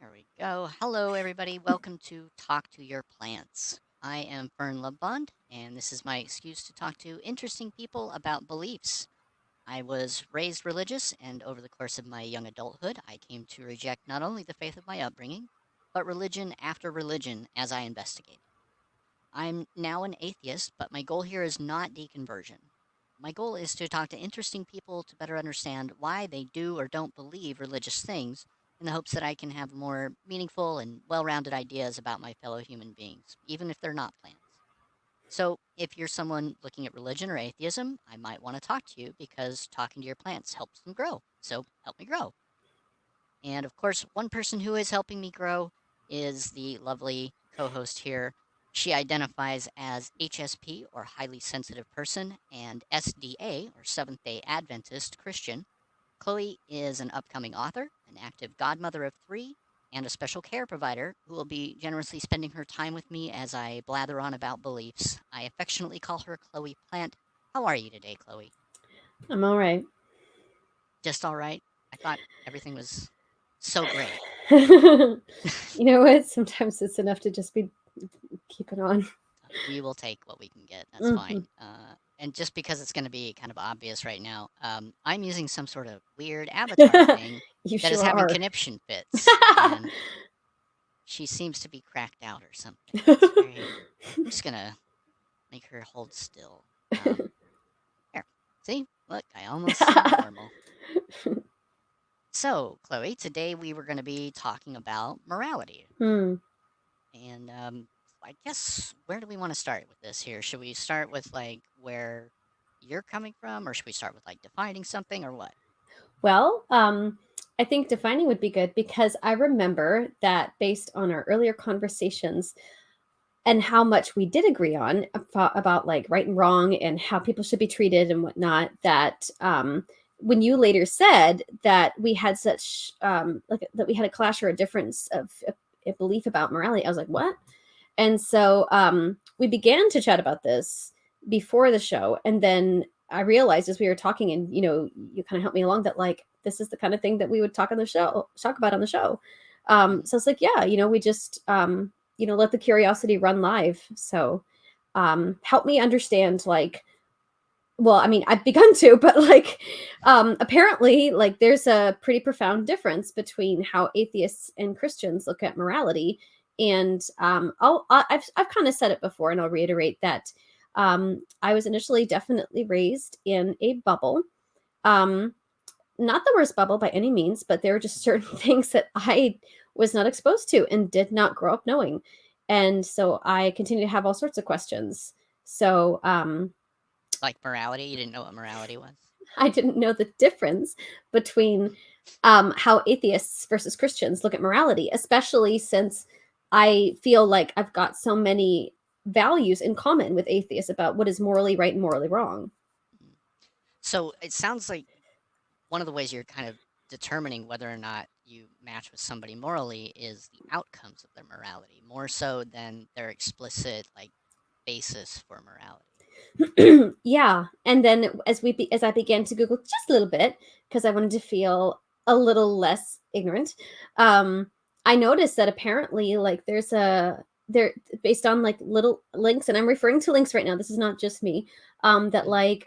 There we go. Hello, everybody. Welcome to Talk to Your Plants. I am Fern Lovebond, and this is my excuse to talk to interesting people about beliefs. I was raised religious, and over the course of my young adulthood, I came to reject not only the faith of my upbringing, but religion after religion as I investigated. I'm now an atheist, but my goal here is not deconversion. My goal is to talk to interesting people to better understand why they do or don't believe religious things in the hopes that I can have more meaningful and well rounded ideas about my fellow human beings, even if they're not plants. So, if you're someone looking at religion or atheism, I might want to talk to you because talking to your plants helps them grow. So, help me grow. And of course, one person who is helping me grow is the lovely co host here. She identifies as HSP, or highly sensitive person, and SDA, or Seventh day Adventist Christian. Chloe is an upcoming author, an active godmother of three, and a special care provider who will be generously spending her time with me as I blather on about beliefs. I affectionately call her Chloe Plant. How are you today, Chloe? I'm all right. Just all right? I thought everything was so great. You know what? Sometimes it's enough to just be keeping on. We will take what we can get. That's Hmm. fine. And just because it's going to be kind of obvious right now, I'm using some sort of weird avatar thing You that is sure having are. conniption fits, and she seems to be cracked out or something. It's very. I'm just gonna make her hold still. Here, see, look, I almost seem normal. So, Chloe, today we were going to be talking about morality. Hmm. And I guess where do we want to start with this here? Should we start with like where you're coming from, or should we start with like defining something, or what? Well, I think defining would be good because I remember that based on our earlier conversations and how much we did agree on about like right and wrong and how people should be treated and whatnot, that when you later said that we had such like that we had a clash or a difference of a belief about morality, I was like, what? And so we began to chat about this before the show. And then I realized as we were talking, and you kind of helped me along, that like this is the kind of thing that we would talk about on the show. Mhm. So it's like, yeah, we just let the curiosity run live. So help me understand, like, well, I mean, I've begun to, but like, apparently, like, there's a pretty profound difference between how atheists and Christians look at morality. And I've kind of said it before, and I'll reiterate that I was initially definitely raised in a bubble. Um, Not the worst bubble by any means, but there were just certain things that I was not exposed to and did not grow up knowing. And so I continue to have all sorts of questions. So, Like morality? You didn't know what morality was? I didn't know the difference between how atheists versus Christians look at morality, especially since I feel like I've got so many values in common with atheists about what is morally right and morally wrong. Mhm. So it sounds like one of the ways you're kind of determining whether or not you match with somebody morally is the outcomes of their morality, more so than their explicit like basis for morality. Yeah, and then as I began to Google just a little bit because I wanted to feel a little less ignorant, um, I noticed that apparently, like, there based on like little links, and I'm referring to links right now. This is not just me. That Mhm. like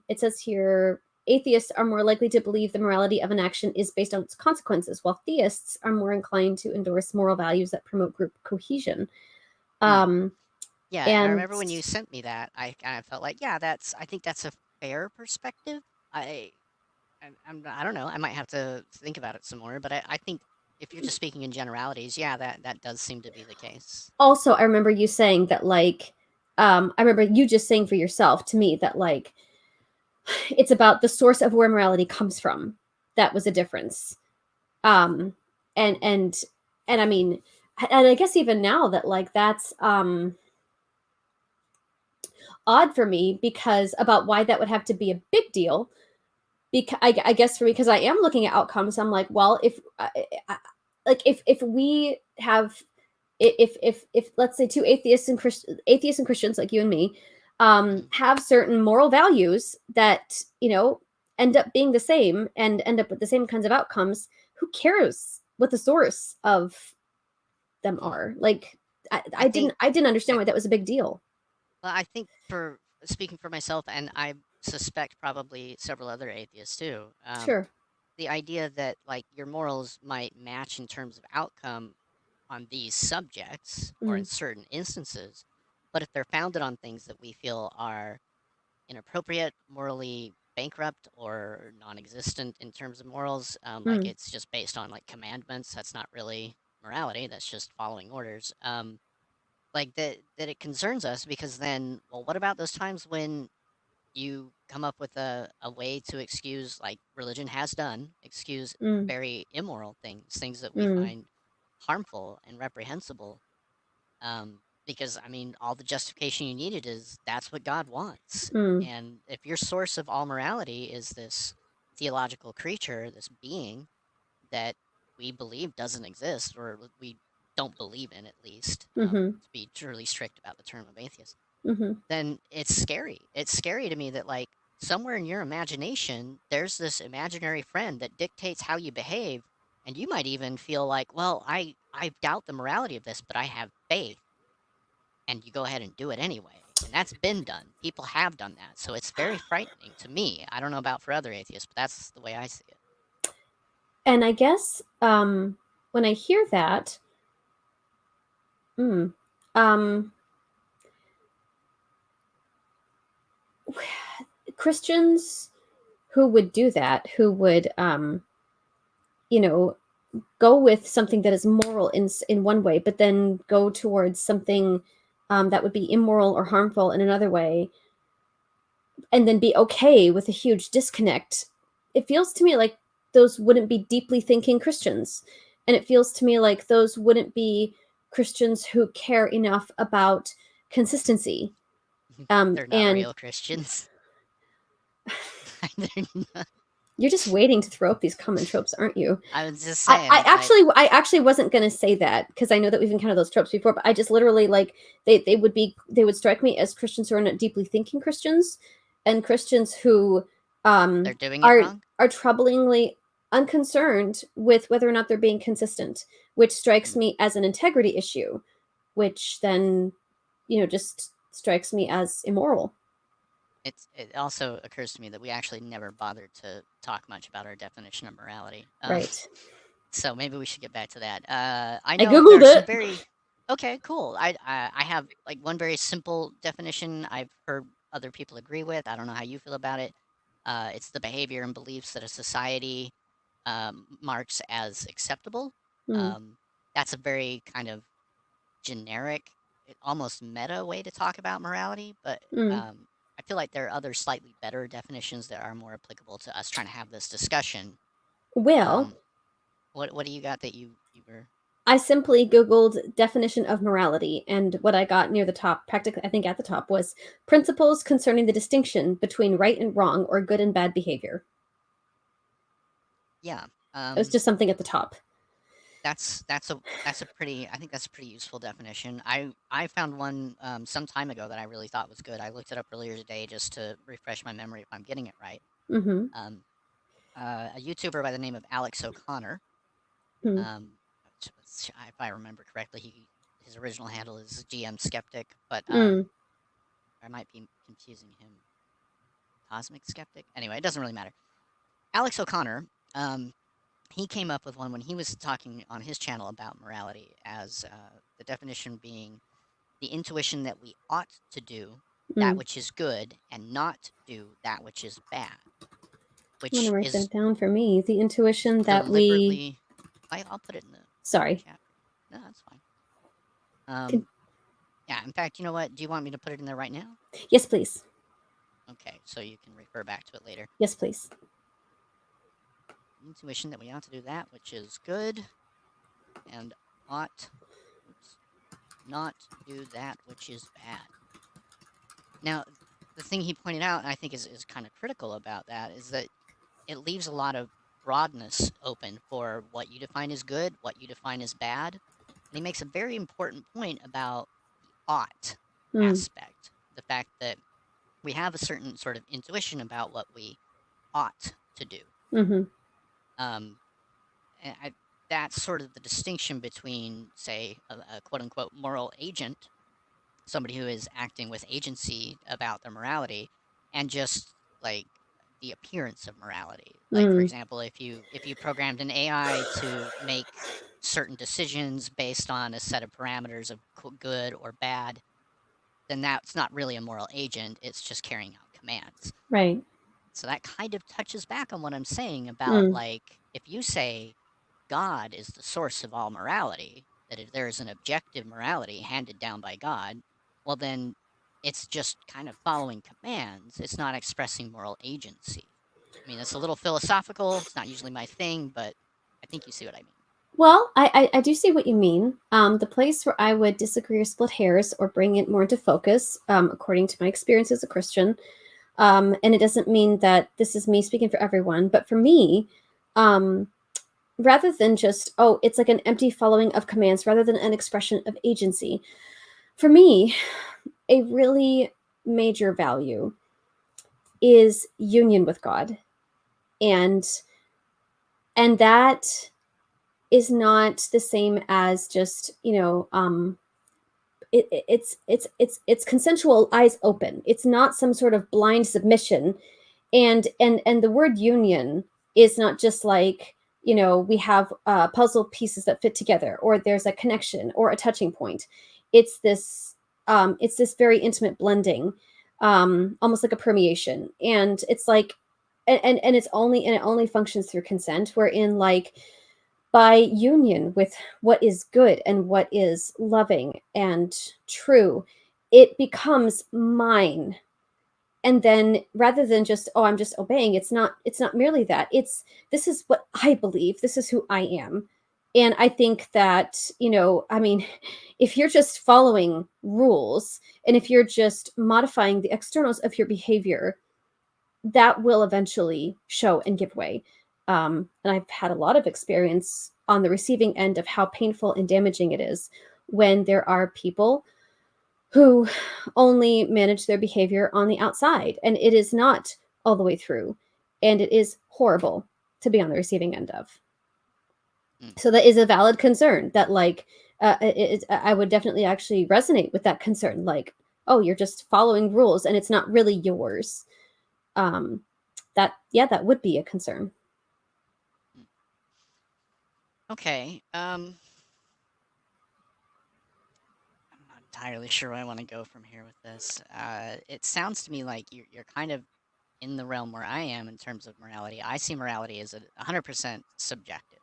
it says here, atheists are more likely to believe the morality of an action is based on its consequences, while theists are more inclined to endorse moral values that promote group cohesion. Hmm. Um, Yeah, I and remember when you sent me that, I kind of felt like, yeah, I think that's a fair perspective. I, I don't know, I might have to think about it some more, but I think if you're just speaking in generalities, yeah, that does seem to be the case. also, I remember you saying that, like, I remember you just saying for yourself to me that, like, it's about the source of where morality comes from. That was a difference. Um, and, and, and I mean, and I guess even now that, like, that's, odd for me, because about why that would have to be a big deal. Because I guess for me, because I am looking at outcomes, I'm like, well, if, like, if we have, if let's say two atheists and Christians like you and me Mhm. have certain moral values that end up being the same and end up with the same kinds of outcomes, who cares what the source of them Mm. are. Like I think, I didn't understand yeah, why that was a big deal. well, I think for speaking for myself, and I suspect probably several other atheists too, Sure. the idea that like your morals might match in terms of outcome on these subjects or in Mm, certain instances, but if they're founded on things that we feel are inappropriate, morally bankrupt, or non-existent in terms of morals, like mm, it's just based on like commandments, that's not really morality. That's just following orders. Like that it concerns us because then, well, what about those times when you come up with a way to excuse, like religion has done, excuse mm, very immoral things, things that we mm, find harmful and reprehensible. Because I mean, all the justification you needed is that's what God wants. mm, And if your source of all morality is this theological creature, this being that we believe doesn't exist, or we don't believe in at least, mm-hmm, to be truly strict about the term of atheist, mm-hmm. then it's scary. It's scary to me that like somewhere in your imagination, there's this imaginary friend that dictates how you behave, and you might even feel like, well, I doubt the morality of this, but I have faith, and you go ahead and do it anyway. And that's been done. People have done that. So it's very frightening to me. I don't know about for other atheists, but that's the way I see it. And I guess when I hear that, mm, um, Christians who would do that, who would, you know, go with something that is moral in one way, but then go towards something that would be immoral or harmful in another way, and then be okay with a huge disconnect. It feels to me like those wouldn't be deeply thinking Christians, and it feels to me like those wouldn't be Christians who care enough about consistency. They're not And real Christians. They're not. you're just waiting to throw up these common tropes, aren't you? I was just I, I saying, like, actually I actually wasn't gonna say that because I know that we've encountered those tropes before, but I just literally like they would strike me as Christians who are not deeply thinking Christians, and Christians who they're doing it wrong. are troublingly unconcerned with whether or not they're being consistent, which strikes Mm. me as an integrity issue, which then just strikes me as immoral. It also occurs to me that we actually never bothered to talk much about our definition of morality. Right. So maybe we should get back to that. I I know there googled are some it. very okay, cool. I have like one very simple definition I've heard other people agree with. I don't know how you feel about it. It's the behavior and beliefs that a society marks as acceptable. Mm, Um, that's a very kind of generic, almost meta way to talk about morality, but mm. I feel like there are other slightly better definitions that are more applicable to us trying to have this discussion. Well, Um, what do you got that you were I simply Googled definition of morality, and what I got near the top, practically, I think at the top, was principles concerning the distinction between right and wrong or good and bad behavior. yeah. It was just something at the top. That's a pretty I think that's a pretty useful definition. I found one some time ago that I really thought was good. I looked it up earlier today just to refresh my memory if I'm getting it right. Mm-hmm. Um, a YouTuber by the name of Alex O'Connor. Mm. Um, if I remember correctly, his original handle is GM Skeptic, but Mm. I might be confusing him. Cosmic Skeptic. Anyway, it doesn't really matter. Alex O'Connor. Um, he came up with one when he was talking on his channel about morality as the definition being the intuition that we ought to do that Mm. which is good and not do that which is bad, I'm gonna which write is that down for me. The intuition that we. deliberately. I'll put it in the Sorry. chat. No, that's fine. Um, Con- yeah. In fact, you know what? Do you want me to put it in there right now? yes, please. Okay, so you can refer back to it later. Yes, please. Intuition that we ought to do that which is good and ought, oops, not do that which is bad. Now, the thing he pointed out, and I think is kind of critical about that, is that it leaves a lot of broadness open for what you define as good, what you define as bad. And he makes a very important point about the ought Mm. aspect. The fact that we have a certain sort of intuition about what we ought to do. Mm-hmm. Um, and that's sort of the distinction between, say, a quote unquote moral agent, somebody who is acting with agency about their morality, and just like the appearance of morality. Like, for Mm, example, if you programmed an AI to make certain decisions based on a set of parameters of good or bad, then that's not really a moral agent. It's just carrying out commands. right. So that kind of touches back on what I'm saying about, Mm, like, if you say God is the source of all morality, that if there is an objective morality handed down by God, well, then it's just kind of following commands. It's not expressing moral agency. I mean, it's a little philosophical. It's not usually my thing, but I think you see what I mean. well, I do see what you mean. The place where I would disagree or split hairs or bring it more into focus, according to my experience as a Christian, and it doesn't mean that this is me speaking for everyone, but for me, um, rather than just, oh, it's like an empty following of commands rather than an expression of agency, for me, a really major value is union with God. And that is not the same as just, it's consensual, eyes open. It's not some sort of blind submission. And the word union is not just like, we have puzzle pieces that fit together, or there's a connection or a touching point. It's this very intimate blending, almost like a permeation. And it's like, and it only functions through consent, wherein, like, by union with what is good and what is loving and true, it becomes mine. And then, rather than just, oh, I'm just obeying, it's not merely that. It's, this is what I believe, this is who I am. And I think that, I mean, if you're just following rules, and if you're just modifying the externals of your behavior, that will eventually show and give way. And I've had a lot of experience on the receiving end of how painful and damaging it is when there are people who only manage their behavior on the outside, and it is not all the way through. And it is horrible to be on the receiving end of. Mm. So that is a valid concern that, like, I would definitely actually resonate with that concern. Like, oh, you're just following rules and it's not really yours. Um, that would be a concern. Mm. Okay. I'm not entirely sure where I want to go from here with this. It sounds to me like you're kind of in the realm where I am in terms of morality. I see morality as 100% subjective.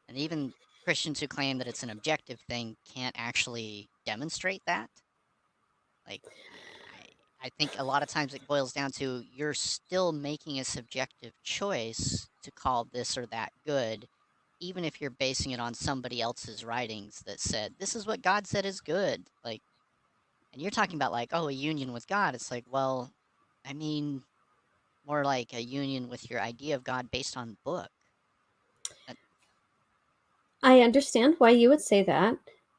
And even Christians who claim that it's an objective thing can't actually demonstrate that. Like, I think a lot of times it boils down to you're still making a subjective choice to call this or that good, even if you're basing it on somebody else's writings that said, this is what God said is good. Like, and you're talking about, like, oh, a union with God. It's like, well, I mean, more like a union with your idea of God based on book. Uh, I understand why you would say that.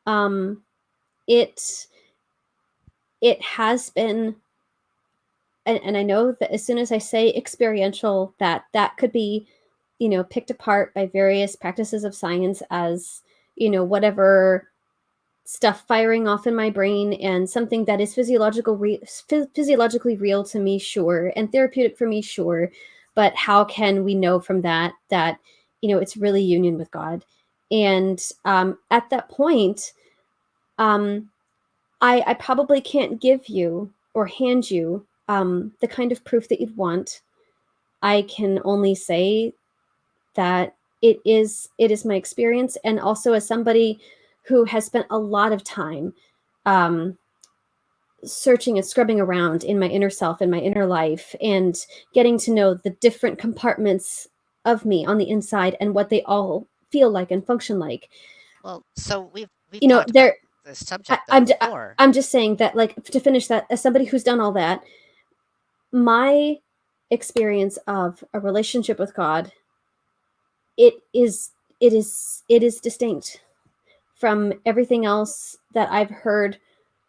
Um, it it has been, and I know that as soon as I say experiential, that could be, picked apart by various practices of science as, whatever stuff firing off in my brain, and something that is physiologically real to me, sure, and therapeutic for me, sure. But how can we know from that it's really union with God? And at that point, um, I probably can't give you or hand you the kind of proof that you'd want. I can only say that it is my experience, and also as somebody who has spent a lot of time um, searching and scrubbing around in my inner self and my inner life, and getting to know the different compartments of me on the inside and what they all feel like and function like. well, so we've talked about There, this I, subject though I'm before. I'm just saying that, like, to finish that, as somebody who's done all that, my experience of a relationship with God, it is it is distinct from everything else that I've heard,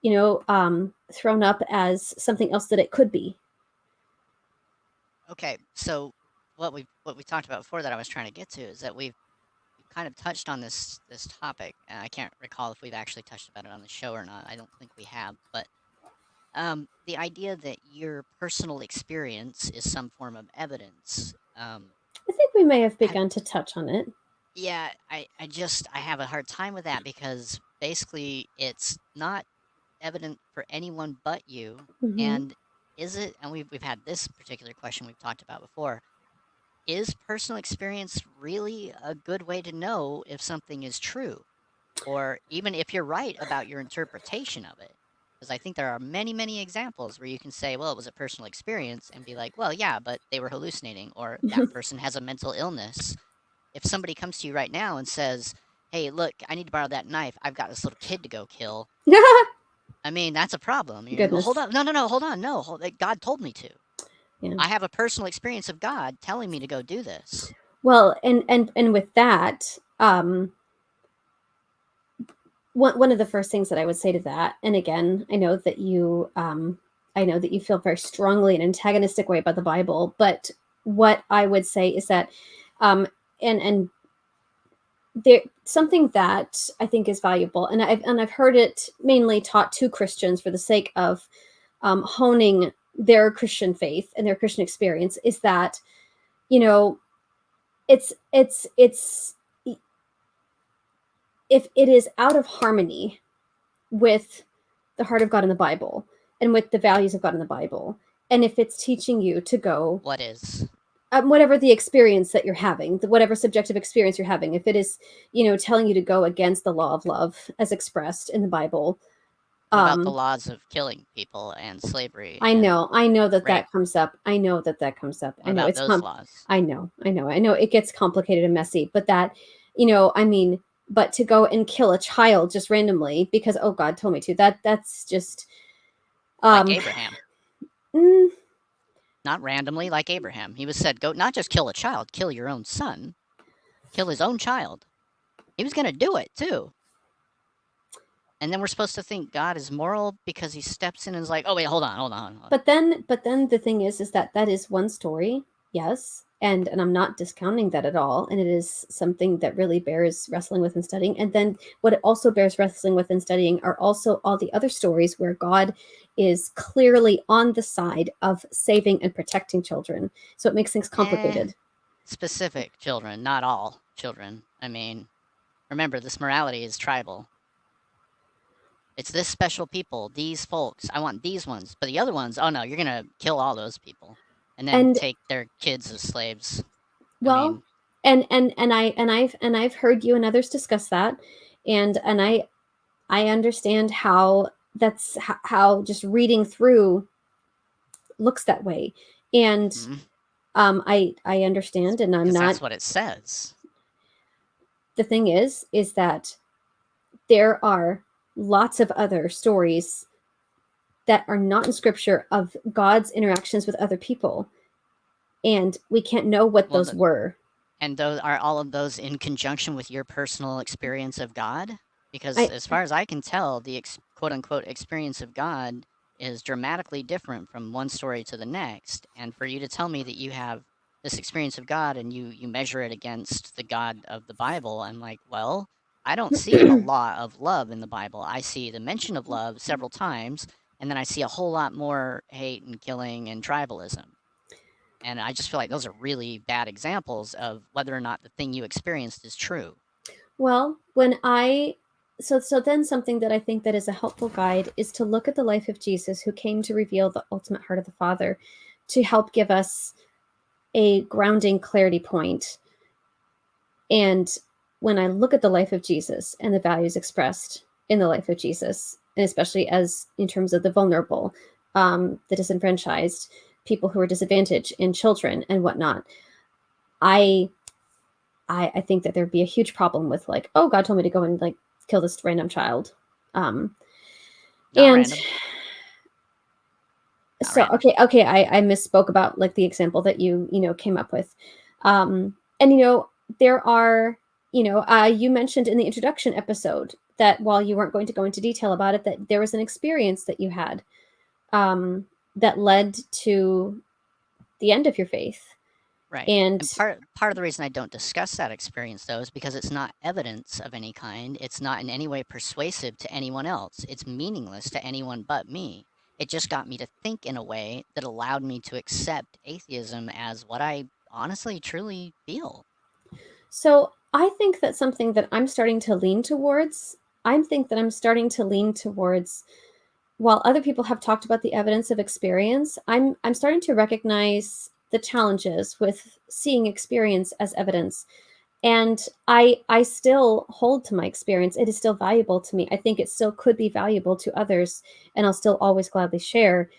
thrown up as something else that it could be. Okay, so what we talked about before that I was trying to get to is that we've kind of touched on this topic, and I can't recall if we've actually touched about it on the show or not. I don't think we have, but the idea that your personal experience is some form of evidence. I think we may have Have, begun to touch on it. yeah, I have a hard time with that because basically it's not evident for anyone but you. Mm-hmm. And is it? And we've had this particular question we've talked about before. Is personal experience really a good way to know if something is true, or even if you're right about your interpretation of it? Because I think there are many, many examples where you can say, well, it was a personal experience, and be like, well, yeah, but they were hallucinating, or that person has a mental illness. If somebody comes to you right now and says, hey, look, I need to borrow that knife, I've got this little kid to go kill, I mean, that's a problem. Hold Goodness. on. No, no, no, hold on. No, God told me to. Yeah. I have a personal experience of God telling me to go do this. Well, and with that, one of the first things that I would say to that, and again, I know that you feel very strongly an antagonistic way about the Bible, but what I would say is that, um, and there something that I think is valuable, and I've heard it mainly taught to Christians for the sake of honing their Christian faith and their Christian experience, is that, you know, it's if it is out of harmony with the heart of God in the Bible and with the values of God in the Bible, and if it's teaching you to go, What is? whatever the experience that you're having, whatever subjective experience you're having, if it is, telling you to go against the law of love as expressed in the Bible. What about the um laws of killing people and slavery I and know, I know that rape? that comes up. I know that that comes up. What I know about it's those laws? I know it gets complicated and messy, but that, I mean, but to go and kill a child just randomly because, oh, God told me to, that's just, Like um Abraham. mm, Not randomly, like Abraham. He was said, go not just kill a child, kill your own son, kill his own child. He was going to do it too. And then we're supposed to think God is moral because he steps in and is like, oh, wait, hold on. but then the thing is that that is one story, yes, and I'm not discounting that at all, and it is something that really bears wrestling with and studying. And then what it also bears wrestling with and studying are also all the other stories where God is clearly on the side of saving and protecting children, so it makes things Eh, complicated. specific children, not all children. I mean, remember, this morality is tribal. It's this special people, these folks. I want these ones. But the other ones, oh no, you're going to kill all those people and then And take their kids as slaves. I well, mean, and I've heard you and others discuss that, and I understand how that's how just reading through looks that way. And mm-hmm, I understand, and I'm because not. that's what it says. The thing is that there are lots of other stories that are not in scripture of God's interactions with other people, and we can't know what Well, those were. and those are all of those in conjunction with your personal experience of God? Because I as far as I can tell, the quote unquote experience of God is dramatically different from one story to the next. And for you to tell me that you have this experience of God and you measure it against the God of the Bible, I'm like, well, I don't see a law of love in the Bible. I see the mention of love several times, and then I see a whole lot more hate and killing and tribalism. And I just feel like those are really bad examples of whether or not the thing you experienced is true. well, when I so then something that I think that is a helpful guide is to look at the life of Jesus, who came to reveal the ultimate heart of the Father, to help give us a grounding clarity point. And when I look at the life of Jesus and the values expressed in the life of Jesus, and especially as in terms of the vulnerable, the disenfranchised, people who are disadvantaged, and children and whatnot, I I think that there'd be a huge problem with, like, oh, God told me to go and, like, kill this random child. Um, Not and random. Not so random. okay, I misspoke about, like, the example that you came up with. And there are, you mentioned in the introduction episode that while you weren't going to go into detail about it, that there was an experience that you had, that led to the end of your faith. Right. And And part of the reason I don't discuss that experience though is because it's not evidence of any kind. It's not in any way persuasive to anyone else. It's meaningless to anyone but me. It just got me to think in a way that allowed me to accept atheism as what I honestly truly feel. so I think that something that I'm starting to lean towards, I think that I'm starting to lean towards, while other people have talked about the evidence of experience, I'm starting to recognize the challenges with seeing experience as evidence. And I still hold to my experience. It is still valuable to me. I think it still could be valuable to others, and I'll still always gladly share.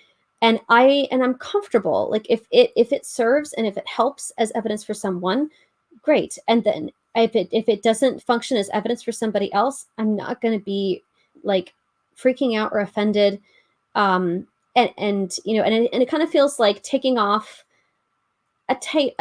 And I'm comfortable. Like if it serves and if it helps as evidence for someone, great. And then if it doesn't function as evidence for somebody else, I'm not going to be like freaking out or offended. And and it kind of feels like taking off a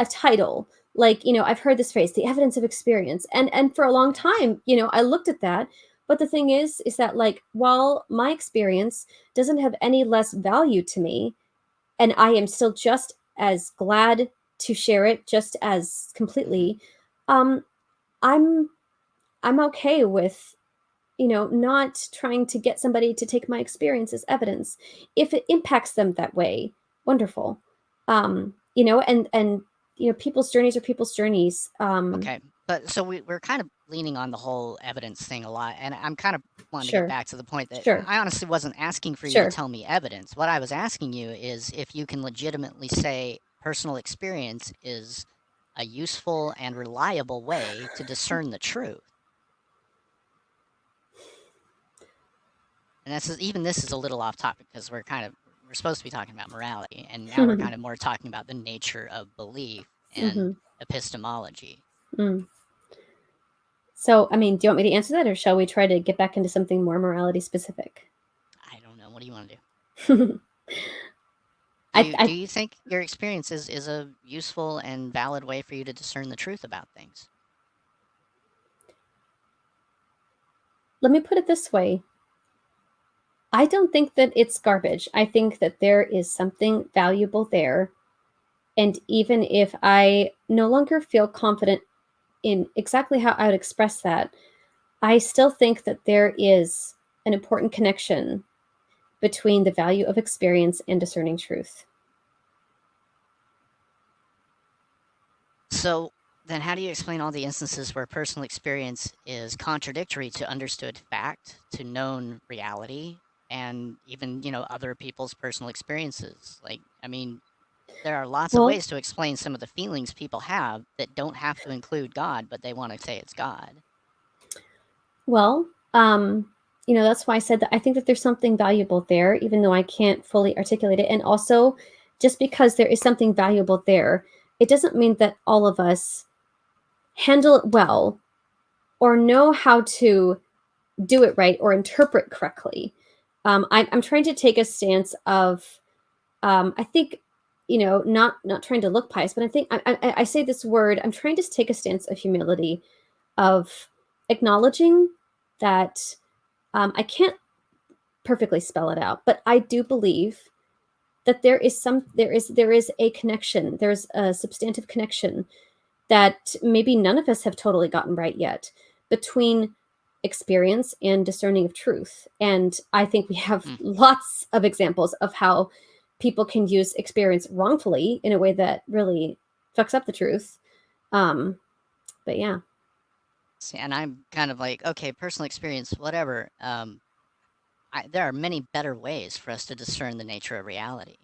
title. Like, I've heard this phrase, the evidence of experience. And for a long Yes. time, I looked at that. But the thing is that, like, while my experience doesn't have any less value to me, and I am still just as glad to share it just as Hmm. completely, um, I'm I'm okay with, not trying to get somebody to take my experience as evidence. If it impacts them that way, wonderful. And people's journeys are people's journeys. Okay, but so we're kind of leaning on the whole evidence thing a lot, and I'm kind of wanting to get Sure, back to the point that sure, I honestly wasn't asking for you to sure. tell me evidence. What I was asking you is if you can legitimately say personal experience is a useful and reliable way to discern the truth. And even this is a little off topic because we're supposed to be talking about morality, and now we're kind of more talking about the nature of belief and Hmm. epistemology. Mm. So, I mean, do you want me to answer that, or shall we try to get back into something more morality specific? I don't know. What do you want to do? I, Do I you think your experience is a useful and valid way for you to discern the truth about things? Let me put it this way. I don't think that it's garbage. I think that there is something valuable there. And even if I no longer feel confident in exactly how I would express that, I still think that there is an important connection between the value of experience and discerning truth. So then how do you explain all the instances where personal experience is contradictory to understood fact, to known reality, and even, other people's personal experiences? Like, I mean, there are lots of Well, ways to explain some of the feelings people have that don't have to include God, but they want to say it's God. well, um, that's why I said that I think that there's something valuable there, even though I can't fully articulate it. And also, just because there is something valuable there, it doesn't mean that all of us handle it well or know how to do it right or interpret correctly. I'm trying to take a stance of, I think, not trying to look pious, but I think I say this word. I'm trying to take a stance of humility, of acknowledging that I can't perfectly spell it out, but I do believe that there is a connection. There's a substantive connection that maybe none of us have totally gotten right yet between experience and discerning of truth. And I think we have Hmm. lots of examples of how people can use experience wrongfully in a way that really fucks up the truth. Um, but yeah. See, and I'm kind of like, okay, personal experience, whatever. There are many better ways for us to discern the nature of reality.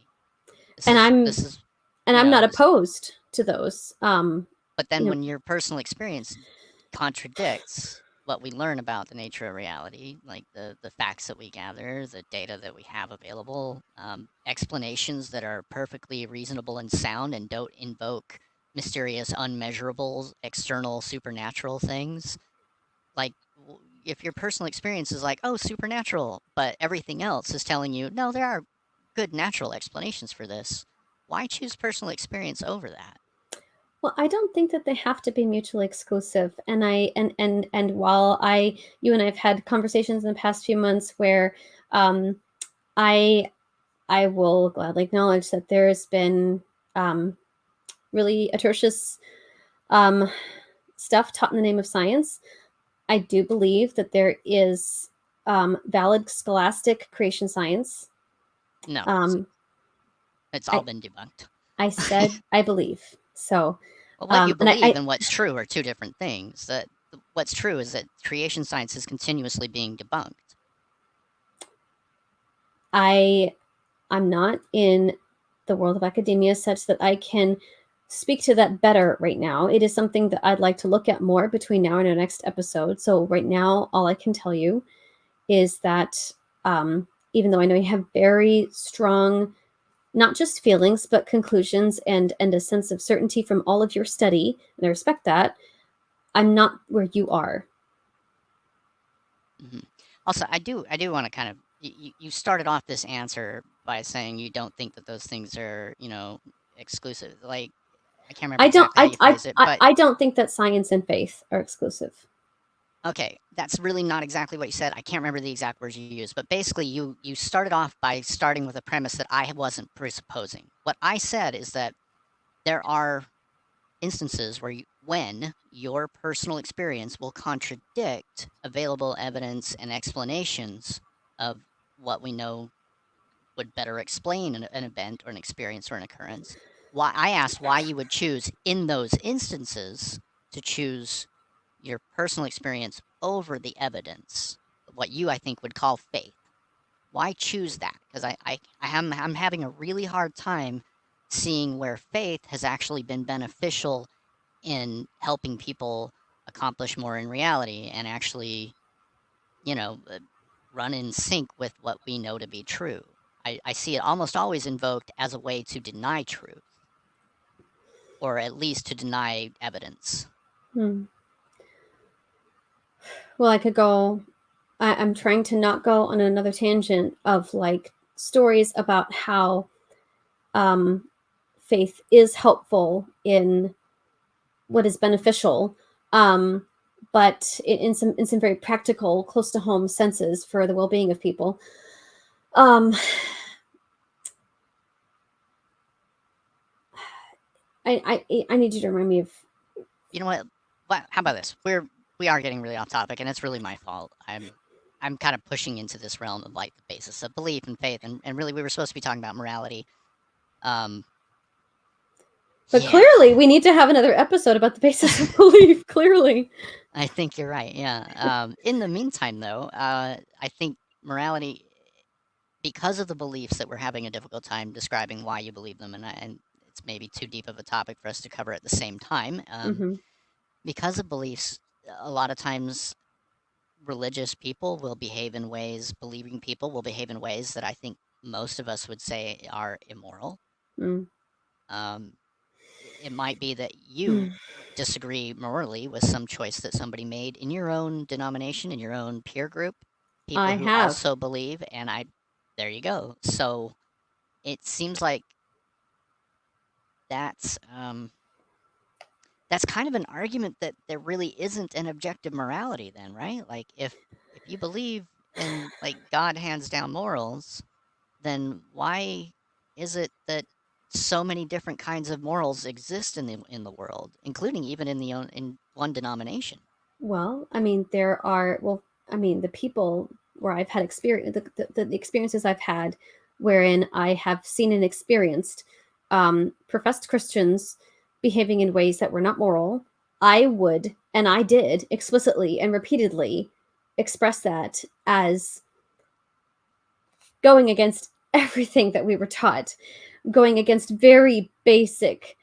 This And is I'm this is and you I'm know not this, opposed to those. but then You know, when your personal experience contradicts what we learn about the nature of reality, like the facts that we gather, the data that we have available, explanations that are perfectly reasonable and sound and don't invoke mysterious, unmeasurable, external, supernatural things. Like, if your personal experience is like, oh, supernatural, but everything else is telling you, no, there are good natural explanations for this, why choose personal experience over that? well, I don't think that they have to be mutually exclusive. And while you and I have had conversations in the past few months where um, I I will gladly acknowledge that there's been um, really atrocious um, stuff taught in the name of science. I do believe that there is valid scholastic creation science. No, Um, it's all I been debunked. I said I believe so, Well, what you and believe and what's true are two different things. That what's true is that creation science is continuously being debunked. I I'm not in the world of academia such that I can speak to that better right now. It is something that I'd like to look at more between now and our next episode. So right now, all I can tell you is that even though I know you have very strong, not just feelings, but conclusions and a sense of certainty from all of your study, and I respect that, I'm not where you are. Hmm. Also, I do want to kind of you started off this answer by saying you don't think that those things are exclusive. Like I can't remember I don't exactly how you phrased it, but I don't think that science and faith are exclusive. okay, that's really not exactly what you said. I can't remember the exact words you used, but basically you started off by starting with a premise that I wasn't presupposing. What I said is that there are instances where when your personal experience will contradict available evidence and explanations of what we know would better explain an event or an experience or an occurrence. Why I asked why you would choose in those instances to choose your personal experience over the evidence, what you I think would call faith. Why choose that? Because I'm having a really hard time seeing where faith has actually been beneficial in helping people accomplish more in reality and actually, you know, uh, run in sync with what we know to be true. I see it almost always invoked as a way to deny truth, or at least to deny evidence. Hmm. Well, I could go. I'm trying to not go on another tangent of like stories about how um, faith is helpful in what is beneficial, um, but in some very practical, close to home senses for the well being of people. Um, I need you to remind me of. You know what? How about this? We are getting really off topic, and it's really my fault. I'm kind of pushing into this realm of like the basis of belief and faith, and really we were supposed to be talking about morality. Um, But yeah, clearly, we need to have another episode about the basis of belief. Clearly, I think you're right. Yeah. In the meantime, though, I think morality, because of the beliefs that we're having a difficult time describing why you believe them, and it's maybe too deep of a topic for us to cover at the same time. mm-hmm. Because of beliefs, a lot of times religious people will behave in ways, believing people will behave in ways that I think most of us would say are immoral. Mm. Um, it might be that you Mm. disagree morally with some choice that somebody made in your own denomination, in your own peer group, people I who have. also believe, and there you go. So it seems like that's um, that's kind of an argument that there really isn't an objective morality then, right? Like if you believe in like God hands down morals, then why is it that so many different kinds of morals exist in the world, including even in one denomination? Well, I mean, there are, well, I mean, the people where I've had experience, the experiences I've had wherein I have seen and experienced professed Christians behaving in ways that were not moral, I would, and I did explicitly and repeatedly express that as going against everything that we were taught, going against very basic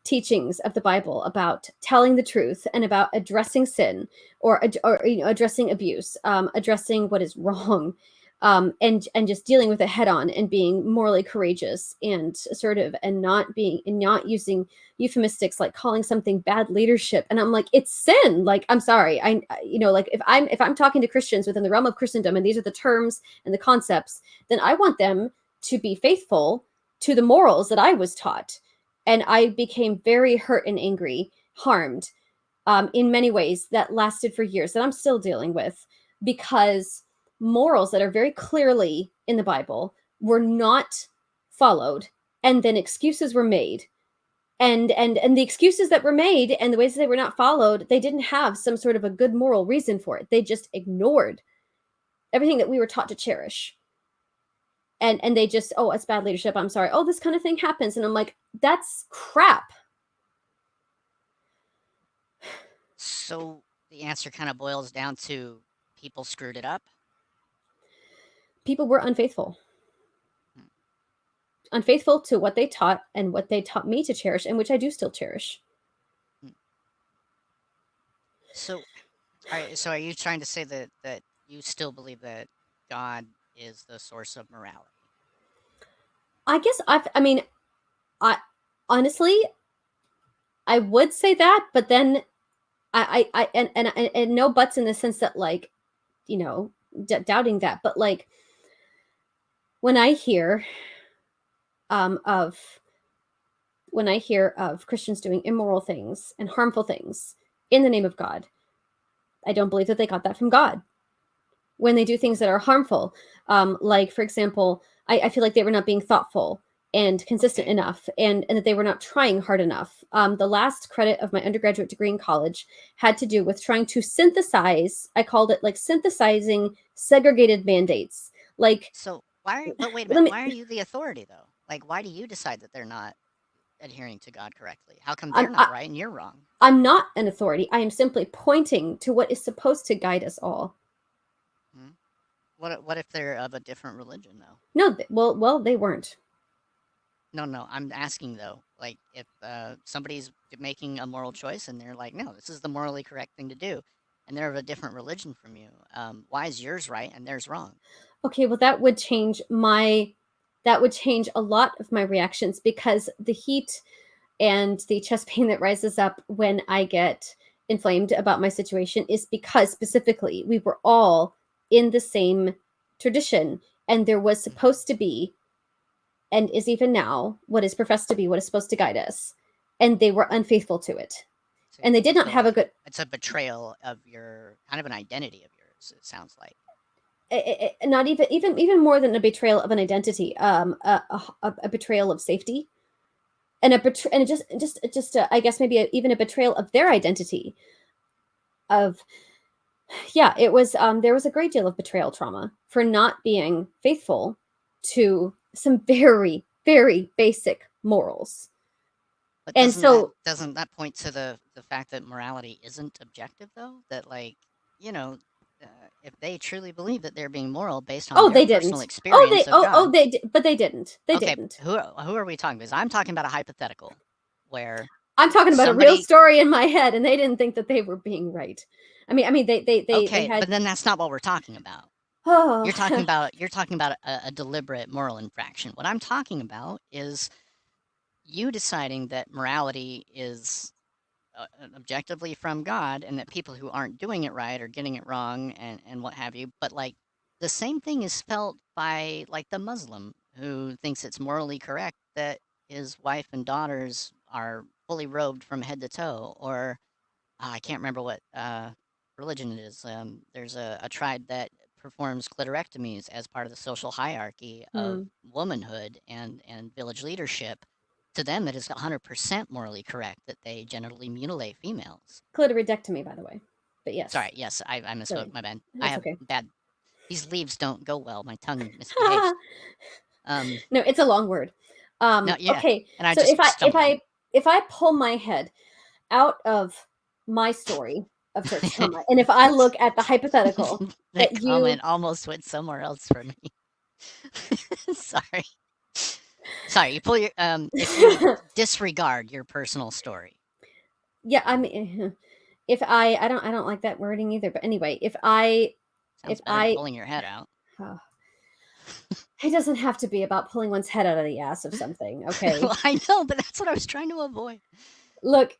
teachings of the Bible about telling the truth and about addressing sin or addressing abuse, addressing what is wrong, and just dealing with it head on and being morally courageous and assertive and not using euphemistic like calling something bad leadership. And I'm like, it's sin. Like, I'm sorry, like if I'm talking to Christians within the realm of Christendom and these are the terms and the concepts, then I want them to be faithful to the morals that I was taught. And I became very hurt and angry, harmed in many ways that lasted for years that I'm still dealing with because morals that are very clearly in the Bible were not followed. And then excuses were made And the excuses that were made and the ways they were not followed, they didn't have some sort of a good moral reason for it. They just ignored everything that we were taught to cherish. And they just, oh, it's bad leadership, I'm sorry, oh, this kind of thing happens, and I'm like, that's crap. So the answer kind of boils down to people screwed it up. People were unfaithful, Hmm. unfaithful to what they taught and what they taught me to cherish, and which I do still cherish. Hmm. So, are you trying to say that you still believe that God is the source of morality? I guess I mean, I honestly, I would say that, but then and no buts in the sense that, like, you know, doubting that, but like when I hear of Christians doing immoral things and harmful things in the name of God, I don't believe that they got that from God. When they do things that are harmful, like, for example, I feel like they were not being thoughtful and consistent Okay. enough, and that they were not trying hard enough. The last credit of my undergraduate degree in college had to do with trying to synthesize, I called it like synthesizing segregated mandates. Like, So why? But wait a let minute. me, Why are you the authority though? Like, why do you decide that they're not adhering to God correctly? How come they're I'm, not right and you're wrong? I'm not an authority. I am simply pointing to what is supposed to guide us all. Hmm? What if they're of a different religion though? No, well, they weren't. No, no. I'm asking though. Like, if somebody's making a moral choice and they're like, no, this is the morally correct thing to do, and they're of a different religion from you, why is yours right and theirs wrong? Okay, well, that would change a lot of my reactions, because the heat and the chest pain that rises up when I get inflamed about my situation is because specifically we were all in the same tradition, and there was Mhm. supposed to be, and is even now, what is professed to be what is supposed to guide us, and they were unfaithful to it, So and they you did not feel have a like good, it's a betrayal of your kind of an identity of yours. It sounds like. not even more than a betrayal of an identity, a betrayal of safety, and and just I guess maybe even a betrayal of their identity. Of Yeah, it was, there was a great deal of betrayal trauma for not being faithful to some very basic morals. But And so, doesn't that point to the fact that morality isn't objective though? That like, you know, if they truly believe that they're being moral based on oh, their they personal didn't. Oh, experience of God, but they didn't. They okay, didn't. who are we talking? Because I'm talking about a hypothetical where I'm talking about a real somebody. story in my head, and they didn't think that they were being right. I mean, they Okay, but had. then that's not what we're talking about. Oh, You're talking about a deliberate moral infraction. What I'm talking about is you deciding that morality is objectively from God, and that people who aren't doing it right are getting it wrong, and what have you. But like the same thing is felt by like the Muslim who thinks it's morally correct that his wife and daughters are fully robed from head to toe, or I can't remember what religion it is. There's a tribe that performs clitorectomies as part of the social hierarchy of hmm, womanhood and village leadership. To them, it is 100% morally correct that they generally mutilate females. clitoridectomy, by the way. But yes, Sorry, yes, I misspoke. sorry, My bad. I that's have okay. bad. These leaves don't go well. My tongue misbehaves. Um, No, it's a long word. no, yeah, Okay, and I so just stumbled. if I pull my head out of my story of church trauma, and if I look at the hypothetical That that you, comment almost went somewhere else for me. Sorry. Sorry, you pull your if you disregard your personal story. yeah, I mean, if I don't like that wording either. But anyway, if Sounds better than I, pulling your head out. oh, it doesn't have to be about pulling one's head out of the ass of something. Okay, Well, I know, but that's what I was trying to avoid. look,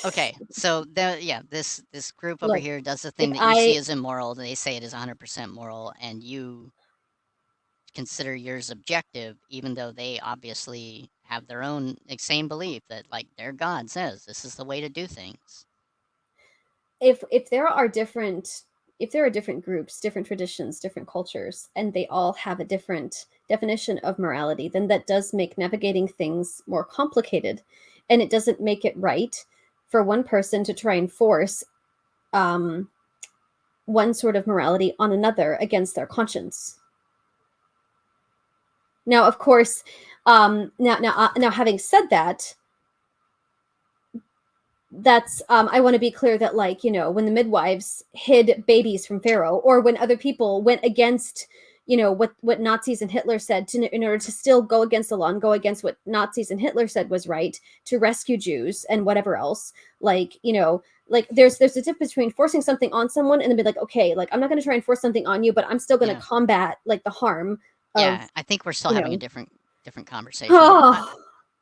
Okay, so yeah, this group over look, here does the if thing that you see I as immoral. They say it is 100% moral, and you consider yours objective, even though they obviously have their own same belief that like their God says this is the way to do things. if there are different, if there are different groups, different traditions, different cultures, and they all have a different definition of morality, then that does make navigating things more complicated, and it doesn't make it right for one person to try and force um, one sort of morality on another against their conscience. Now, of course, now, having said that, that's I want to be clear that, like, when the midwives hid babies from Pharaoh, or when other people went against what Nazis and Hitler said, in order to still go against the law and go against what Nazis and Hitler said was right, to rescue Jews and whatever else, like, like, there's a difference between forcing something on someone and then be like, okay, like, I'm not going to try and force something on you, but I'm still going to Yeah. combat, like, the harm of Yeah, I think we're still you having a know different conversation here. oh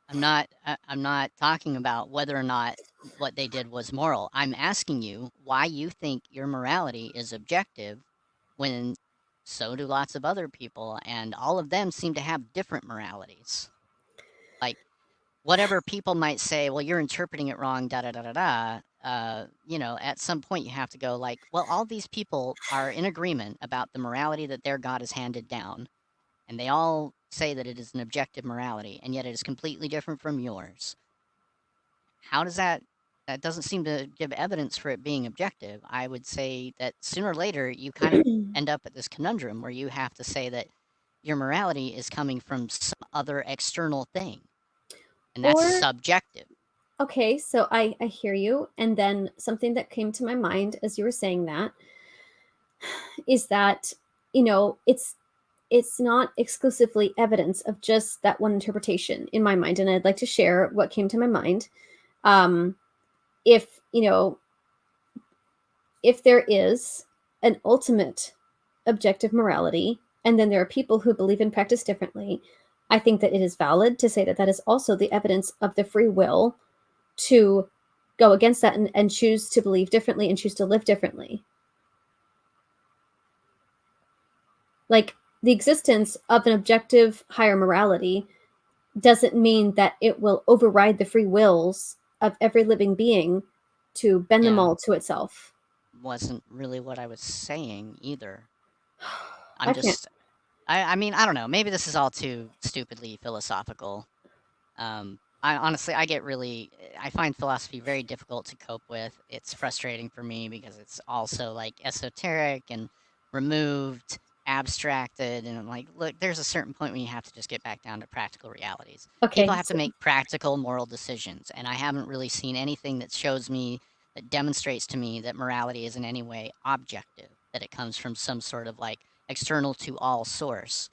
I'm not talking about whether or not what they did was moral. I'm asking you why you think your morality is objective when so do lots of other people, and all of them seem to have different moralities. Like, whatever people might say, well, you're interpreting it wrong, da da da da da. At some point you have to go like, well, all these people are in agreement about the morality that their God has handed down, and they all say that it is an objective morality, and yet it is completely different from yours. How does that? That doesn't seem to give evidence for it being objective. I would say that sooner or later you kind of end up at this conundrum where you have to say that your morality is coming from some other external thing, and that's or subjective. okay, so I hear you, and then something that came to my mind as you were saying that is that, it's not exclusively evidence of just that one interpretation in my mind, and I'd like to share what came to my mind. um if if there is an ultimate objective morality, and then there are people who believe and practice differently, I think that it is valid to say that that is also the evidence of the free will to go against that, and choose to believe differently and choose to live differently. Like, the existence of an objective higher morality doesn't mean that it will override the free wills of every living being to bend them Yeah, all to itself. wasn't really what I was saying either. I'm I can't. just, I mean, I don't know. Maybe this is all too stupidly philosophical. I honestly, I find philosophy very difficult to cope with. It's frustrating for me because it's also like esoteric and removed, abstracted, and I'm like, look, there's a certain point when you have to just get back down to practical realities. People Okay, have to so make practical moral decisions, and I haven't really seen anything that shows me, that demonstrates to me that morality is in any way objective, that it comes from some sort of like external to all source.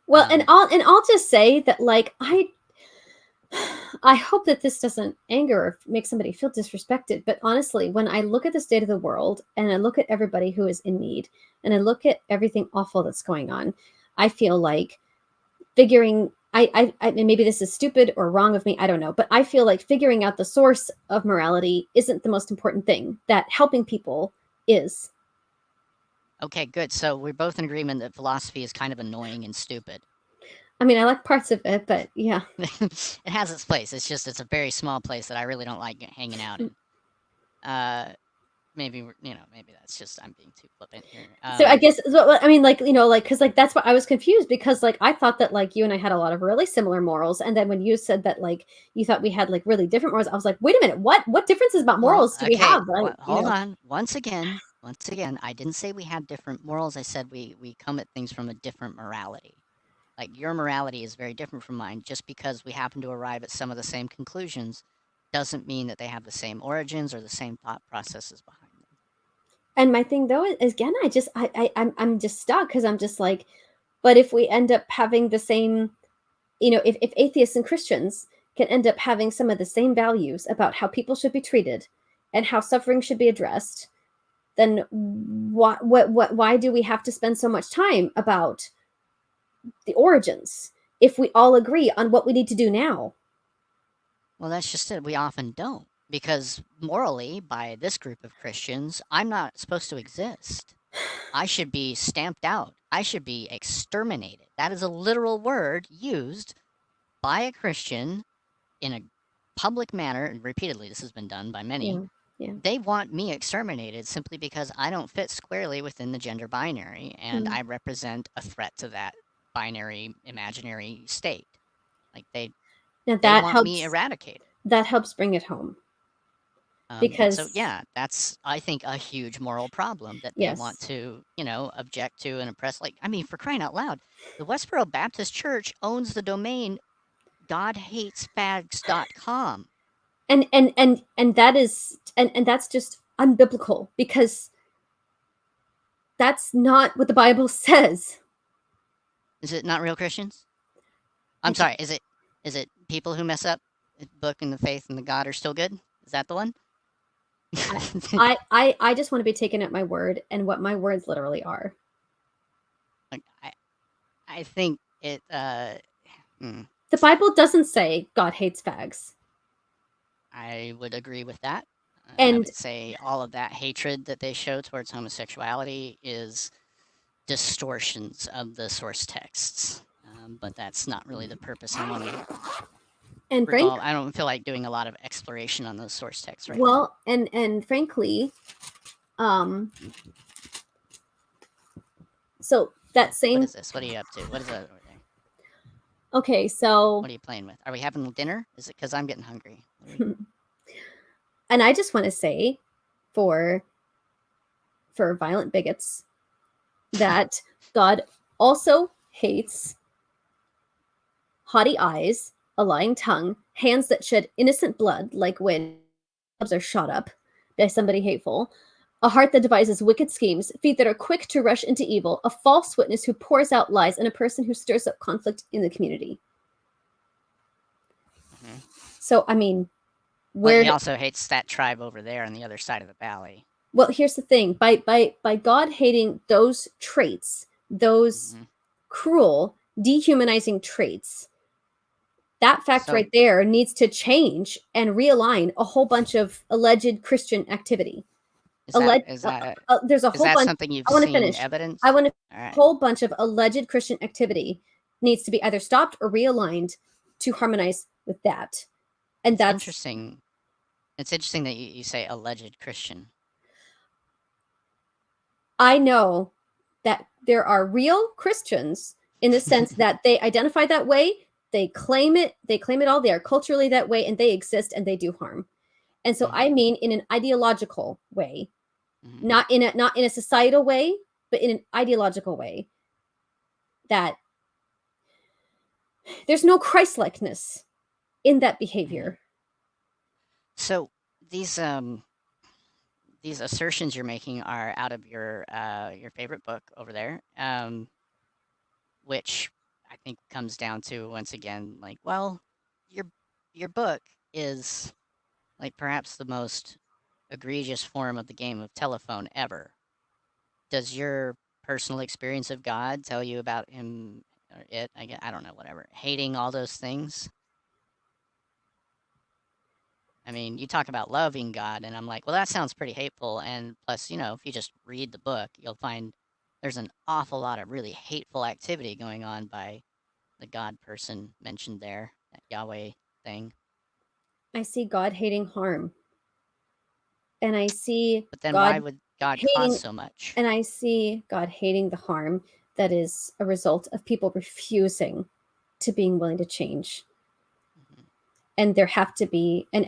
well, and Um, I'll just say that, like, I hope that this doesn't anger or make somebody feel disrespected, but honestly, when I look at the state of the world and I look at everybody who is in need and I look at everything awful that's going on, I feel like figuring I and maybe this is stupid or wrong of me, I don't know, but I feel like figuring out the source of morality isn't the most important thing. That helping people is. Okay, good. So we're both in agreement that philosophy is kind of annoying and stupid. I mean, I like parts of it, but yeah. It has its place. It's just it's a very small place that I really don't like hanging out in. Uh, maybe that's just I'm being too flippant here. So I guess I mean, like, like, because, like, that's what I was confused, because, like, I thought that, like, you and I had a lot of really similar morals, and then when you said that, like, you thought we had, like, really different morals, I was like, wait a minute, what differences about Well, morals do we okay. have? Right? Hold on. Once again, I didn't say we had different morals. I said we come at things from a different morality. Like your morality is very different from mine. Just because we happen to arrive at some of the same conclusions doesn't mean that they have the same origins or the same thought processes behind them. And my thing though is, again, I just I'm just stuck, because I'm just like, but if we end up having the same, if atheists and Christians can end up having some of the same values about how people should be treated and how suffering should be addressed, then why do we have to spend so much time about the origins if we all agree on what we need to do now? Well, that's just it. We often don't. Because morally, by this group of Christians, I'm not supposed to exist. I should be stamped out. I should be exterminated. That is a literal word used by a Christian in a public manner, and repeatedly this has been done by many. Yeah, yeah. They want me exterminated simply because I don't fit squarely within the gender binary and Mm. I represent a threat to that binary imaginary state. Like Now they that want me helps. eradicated. that helps bring it home So because yeah, that's I think a huge moral problem that they want yes. to, object to and oppress. Like, I mean, for crying out loud, the Westboro Baptist Church owns the domain godhatesfags.com. And that is and that's just unbiblical because that's not what the Bible says. Is it not real Christians? I I'm don't, sorry. Is it people who mess up the book and the faith and the God are still good? Is that the one? I, I just want to be taken at my word and what my words literally are. Like, I think it. Hmm, The Bible doesn't say God hates fags. I would agree with that. I And would say all of that hatred that they show towards homosexuality is distortions of the source texts. But that's not really the purpose. I want to and frank revolve. I don't feel like doing a lot of exploration on those source texts right now. well and frankly, um so that What same is this? What are you up to? What is that over there? okay, so What are you playing with? Are we having dinner? Is it because I'm getting hungry? and I just want to say for violent bigots that God also hates haughty eyes, a lying tongue, hands that shed innocent blood, like when clubs are shot up by somebody hateful, a heart that devises wicked schemes, feet that are quick to rush into evil, a false witness who pours out lies, and a person who stirs up conflict in the community. Hmm. So, I mean, But where he also hates that tribe over there on the other side of the valley. well, here's the thing: by God hating those traits, those Hmm. cruel, dehumanizing traits, that fact So right there needs to change and realign a whole bunch of alleged Christian activity. is that Alleged, is that there's a is whole that bunch. something you've I want to seen finish. I evidence? want to All a right, whole bunch of alleged Christian activity needs to be either stopped or realigned to harmonize with that. And it's that's interesting. It's interesting that you say alleged Christian. I know that there are real Christians in the sense that they identify that way, they claim it all, they are culturally that way, and they exist and they do harm. And so Hmm. I mean in an ideological way, Hmm. not in a societal way, but in an ideological way that there's no Christ-likeness in that Hmm. behavior. So these um these assertions you're making are out of your favorite book over there, which I think comes down to once again like, well, your your book is like perhaps the most egregious form of the game of telephone ever. Does your personal experience of God tell you about him or it? I don't know, whatever. Hating all those things. I mean, you talk about loving God, and I'm like, well, that sounds pretty hateful. And plus, if you just read the book, you'll find there's an awful lot of really hateful activity going on by the God person mentioned there, that Yahweh thing. I see God hating harm, and I see But then God why would God cause hating so much? and I see God hating the harm that is a result of people refusing to being willing to change. Hmm. And there have to be and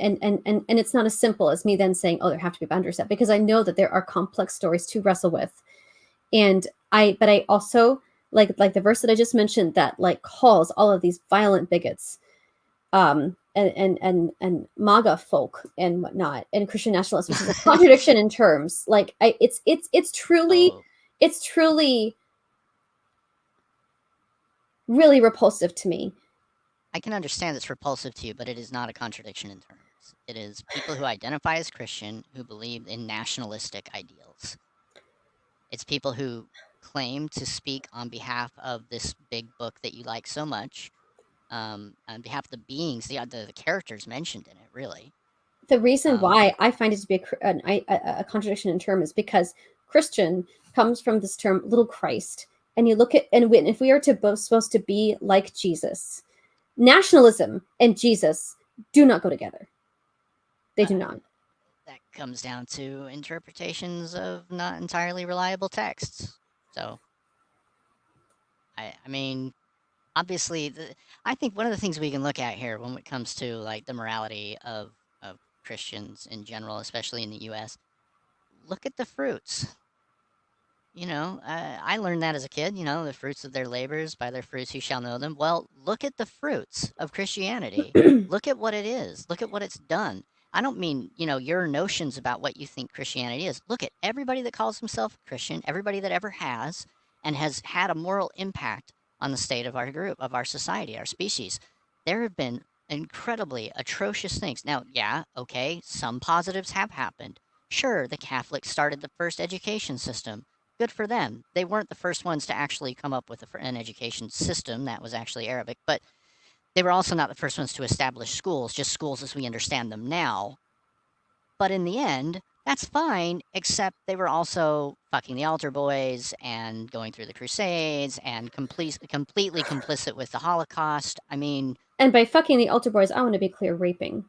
it's not as simple as me then saying, oh, there have to be boundaries set, because I know that there are complex stories to wrestle with. And I also like the verse that I just mentioned that like calls all of these violent bigots and MAGA folk and whatnot and Christian nationalists, which is a contradiction in terms. Like Oh, it's truly really repulsive to me. I can understand it's repulsive to you, but it is not a contradiction in terms. It is people who identify as Christian who believe in nationalistic ideals. It's people who claim to speak on behalf of this big book that you like so much, on behalf of the beings, the characters mentioned in it, really. The reason Um, why I find it to be a contradiction in term is because Christian comes from this term little Christ, and you look at and when if we are to both supposed to be like Jesus, nationalism and Jesus do not go together. They uh, do not. that comes down to interpretations of not entirely reliable texts. So, I mean, obviously, I think one of the things we can look at here when it comes to like the morality of Christians in general, especially in the U.S., look at the fruits. I learned that as a kid. The fruits of their labors, by their fruits you shall know them. Well, look at the fruits of Christianity. Look at what it is. Look at what it's done. I don't mean, your notions about what you think Christianity is. Look at everybody that calls himself a Christian, everybody that ever has, and has had a moral impact on the state of our group, of our society, our species. There have been incredibly atrocious things. Now, yeah, okay, some positives have happened. Sure, the Catholics started the first education system. Good for them. They weren't the first ones to actually come up with an education system that was actually Arabic, but they were also not the first ones to establish schools, just schools as we understand them now. But in the end, that's fine, except they were also fucking the altar boys and going through the Crusades and completely complicit with the Holocaust. I mean, And by fucking the altar boys, I want to be clear, raping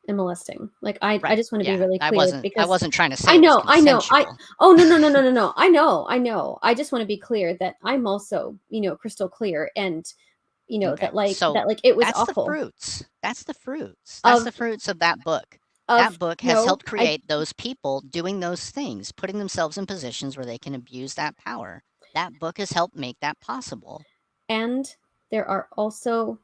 and molesting. Like I right? just want to be Yeah, really I clear wasn't. I because wasn't trying to say I it was know, I know, I consensual. oh no no no no no no. I know. I just want to be clear that I'm also, crystal clear and Okay, that so like it was that's the awful fruits. That's the fruits. That's of the fruits of that book. of That book has no, helped I create those people doing those things, putting themselves in positions where they can abuse that power. That book has helped make that possible. and there are also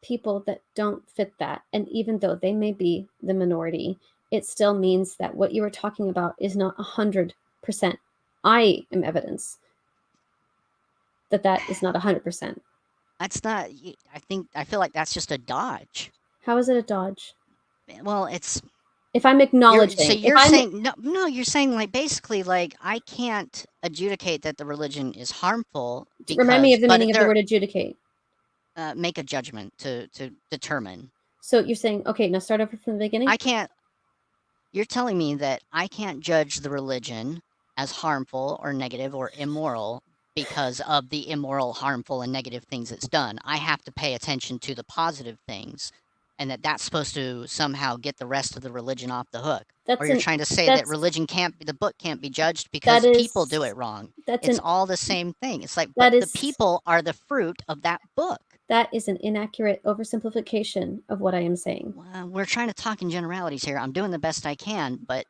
people that don't fit that. And even though they may be the minority, it still means that what you were talking about is not 100%. I am evidence that that is not 100%. That's not. I feel like that's just a dodge. How is it a dodge? Well, it's If I'm acknowledging, if you're I'm saying no, no. You're saying like basically like I can't adjudicate that the religion is harmful remind me because, of the but meaning of the they're word adjudicate. make a judgment to determine. So you're saying, okay, now start over from the beginning. I can't. You're telling me that I can't judge the religion as harmful or negative or immoral because of the immoral, harmful, and negative things it's done. I have to pay attention to the positive things, and that's supposed to somehow get the rest of the religion off the hook. Or That's you're an trying to say that that's religion can't be, the book can't be judged that because people do is it wrong. that's It's an all the same thing. It's like, but that the is people are the fruit of that book. that is an inaccurate oversimplification of what I am saying. Well, we're trying to talk in generalities here. I'm doing the best I can, but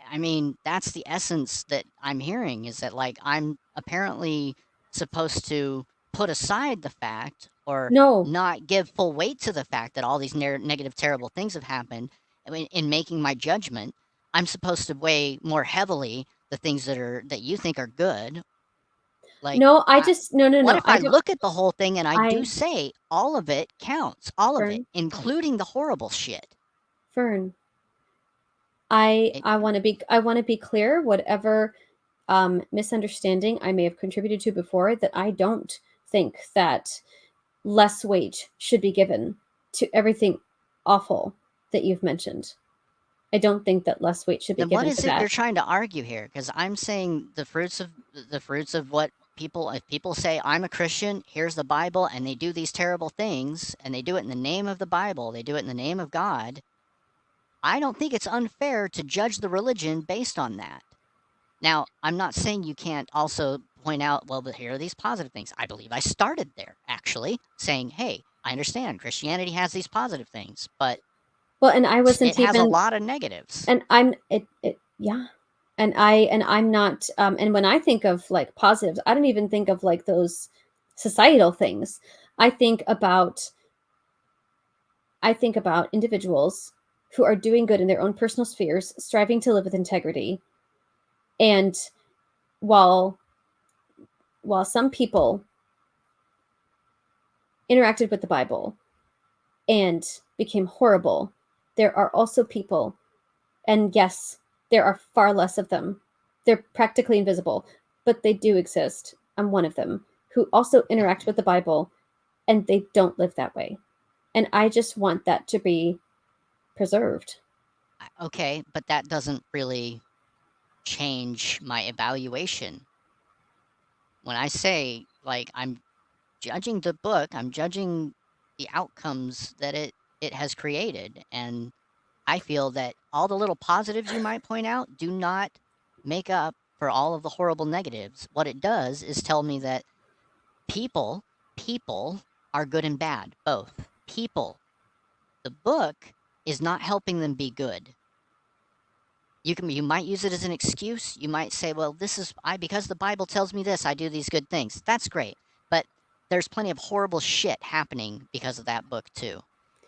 I mean, that's the essence that I'm hearing is that, like, I'm apparently supposed to put aside the fact or No, not give full weight to the fact that all these negative, terrible things have happened. I mean, in making my judgment, I'm supposed to weigh more heavily the things that you think are good. Like, no, I I, just no no what no. if I I don't. look at the whole thing and I do I say all of it counts, all of it, Fern including the horrible shit? Fern. I It, want to be clear. Whatever misunderstanding I may have contributed to before, that I don't think that less weight should be given to everything awful that you've mentioned. I don't think that less weight should be Then what given to is it that. you're trying to argue here? Because I'm saying the fruits of what people if people say I'm a Christian, here's the Bible, and they do these terrible things, and they do it in the name of the Bible, they do it in the name of God. I don't think it's unfair to judge the religion based on that. Now, I'm not saying you can't also point out, well, but here are these positive things. I believe I started there actually, saying, hey, I understand Christianity has these positive things, but Well, and I it wasn't has a even, lot of negatives. and yeah, and I'm not, and when I think of like positives, I don't even think of like those societal things. I think about I think about individuals who are doing good in their own personal spheres, striving to live with integrity. And while while some people interacted with the Bible and became horrible, there are also people, and yes, there are far less of them. They're practically invisible, but they do exist. I'm one of them who also interact with the Bible and they don't live that way. And I just want that to be preserved. Okay, but that doesn't really change my evaluation. When I say, like, I'm judging the book, I'm judging the outcomes that it has created, and I feel that all the little positives you might point out do not make up for all of the horrible negatives. What it does is tell me that people people are good and bad, both. People. The book is not helping them be good. You might use it as an excuse. You might say, well, this is I because the Bible tells me this, I do these good things. That's great. But there's plenty of horrible shit happening because of that book too.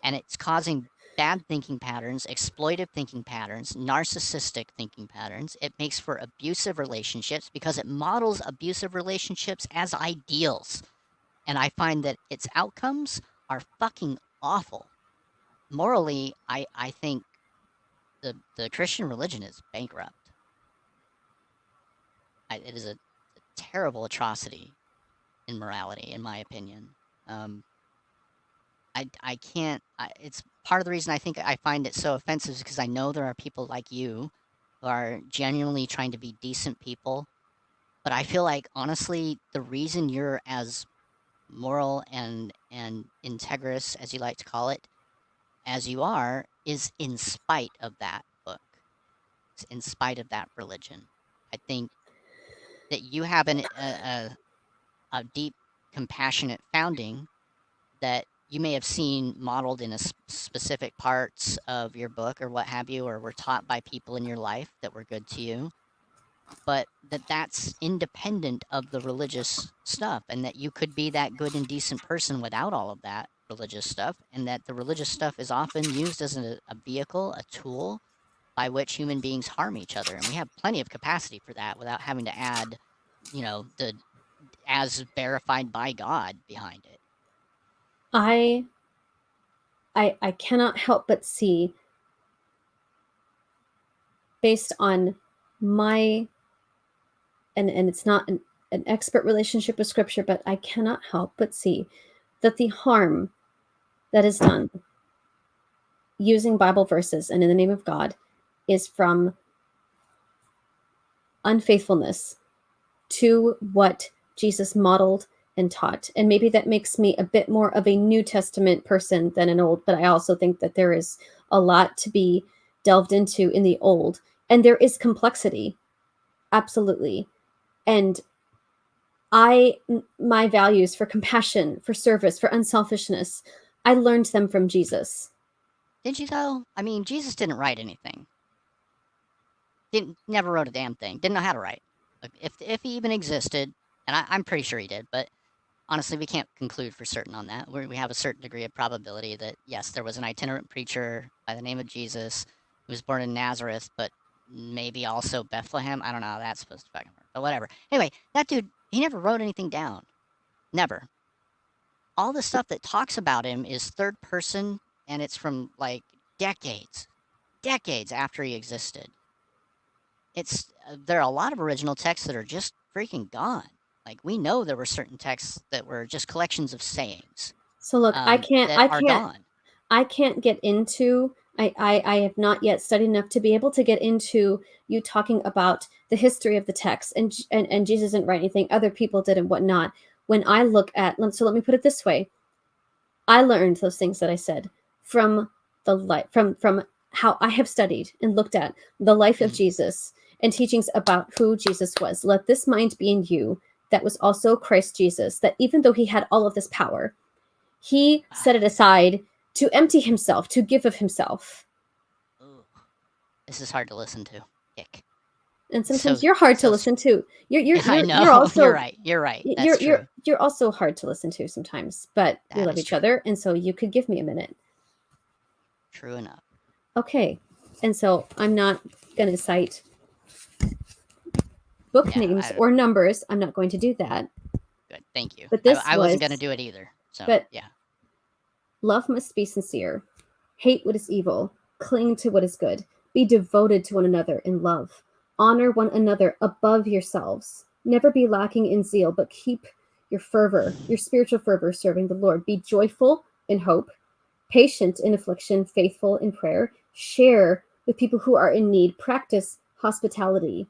And it's causing bad thinking patterns, exploitive thinking patterns, narcissistic thinking patterns. It makes for abusive relationships because it models abusive relationships as ideals. And I find that its outcomes are fucking awful. Morally, I think the Christian religion is bankrupt. It is a terrible atrocity in morality, in my opinion. I can't. It's part of the reason I think I find it so offensive is because I know there are people like you who are genuinely trying to be decent people. But I feel like honestly, the reason you're as moral and integrous, as you like to call it, as you are, is in spite of that book, in spite of that religion. I think that you have a deep, compassionate founding that you may have seen modeled in a specific parts of your book or what have you, or were taught by people in your life that were good to you, but that's independent of the religious stuff, and that you could be that good and decent person without all of that religious stuff, and that the religious stuff is often used as a vehicle, a tool by which human beings harm each other, and we have plenty of capacity for that without having to add, the as verified by God behind it. I I cannot help but see, based on my, and it's not an expert relationship with scripture, but I cannot help but see that the harm that is done using Bible verses and in the name of God is from unfaithfulness to what Jesus modeled and taught. And maybe that makes me a bit more of a New Testament person than an Old, but I also think that there is a lot to be delved into in the Old. And there is complexity, absolutely. And my values for compassion, for service, for unselfishness, I learned them from Jesus. Did you though? I mean, Jesus didn't write anything. Didn't never wrote a damn thing. Didn't know how to write. Like, if he even existed, and I'm pretty sure he did, but honestly, we can't conclude for certain on that. We have a certain degree of probability that yes, there was an itinerant preacher by the name of Jesus who was born in Nazareth, but maybe also Bethlehem. I don't know how that's supposed to fucking work, but whatever. Anyway, that dude, he never wrote anything down. Never. All the stuff that talks about him is third person, and it's from like decades after he existed. There are a lot of original texts that are just freaking gone. Like we know there were certain texts that were just collections of sayings So look, that are gone. I can't get into, I have not yet studied enough to be able to get into you talking about the history of the text, and Jesus didn't write anything, other people did and whatnot. When I look at, so let me put it this way. I learned those things that I said from the life, from how I have studied and looked at the life of Mhm. Jesus and teachings about who Jesus was. Let this mind be in you that was also Christ Jesus, that even though he had all of this power, he set it aside to empty himself, to give of himself. Ooh, this is hard to listen to. Ick. And So sometimes you're hard to so. listen to. I You're know. You're also right. You're right. That's true. you're also hard to listen to sometimes, but we That love is each true. other, and so you could give me a minute. True enough. Okay. And so I'm not going to cite book Yeah. names or numbers. I'm not going to do that. Good. Thank you. But I wasn't gonna do it either. So but yeah. love must be sincere. Hate what is evil. Cling to what is good. Be devoted to one another in love. Honor one another above yourselves. Never be lacking in zeal, but keep your fervor, your spiritual fervor, serving the Lord. Be joyful in hope, patient in affliction, faithful in prayer. Share with people who are in need. Practice hospitality.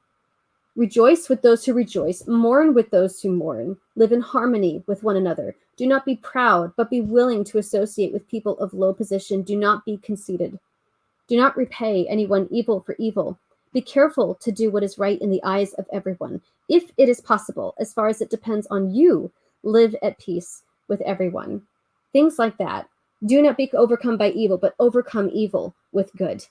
Rejoice with those who rejoice, mourn with those who mourn, live in harmony with one another. Do not be proud, but be willing to associate with people of low position. Do not be conceited. Do not repay anyone evil for evil. Be careful to do what is right in the eyes of everyone. If it is possible, as far as it depends on you, live at peace with everyone. Things like that. Do not be overcome by evil, but overcome evil with good.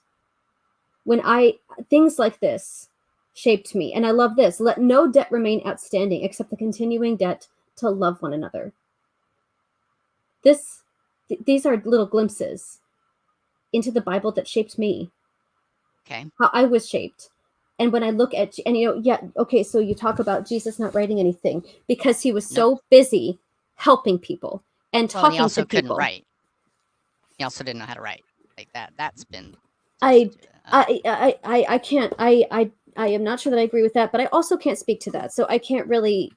When I, things like this shaped me. And I love this. Let no debt remain outstanding except the continuing debt to love one another. These are little glimpses into the Bible that shaped me, Okay. how I was shaped. And when I look at, and yeah, okay, so you talk about Jesus not writing anything because he was Nope. so busy helping people and Well, and he talking to also couldn't people. write. He also didn't know how to write. Like that. That's been I, attested to. I can't, I am not sure that I agree with that, but I also can't speak to that. So I can't really,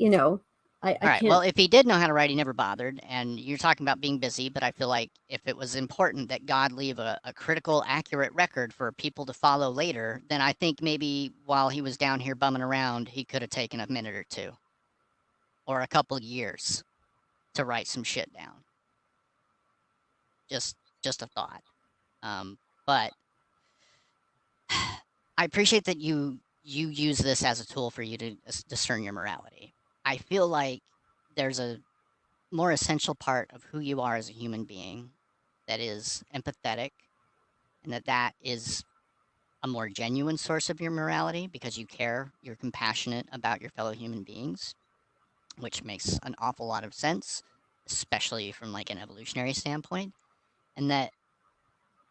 I All right. can't. Well, if he did know how to write, he never bothered. And you're talking about being busy, but I feel like if it was important that God leave a critical, accurate record for people to follow later, then I think maybe while he was down here bumming around, he could have taken a minute or two or a couple of years to write some shit down. Just a thought. But I appreciate that you use this as a tool for you to discern your morality. I feel like there's a more essential part of who you are as a human being that is empathetic, and that is a more genuine source of your morality because you care, you're compassionate about your fellow human beings, which makes an awful lot of sense, especially from like an evolutionary standpoint, and that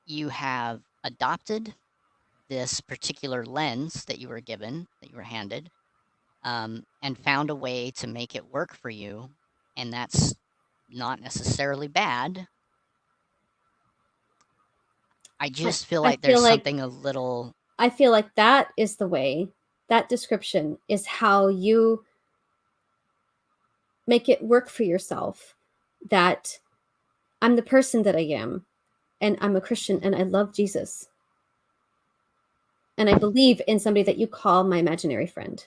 you have adopted this particular lens that you were given, that you were handed, and found a way to make it work for you, and that's not necessarily bad. I I, just feel I like there's feel like something a little. I feel like that is the way. That description is how you make it work for yourself. That I'm the person that I am, and I'm a Christian, and I love Jesus, and I believe in somebody that you call my imaginary friend.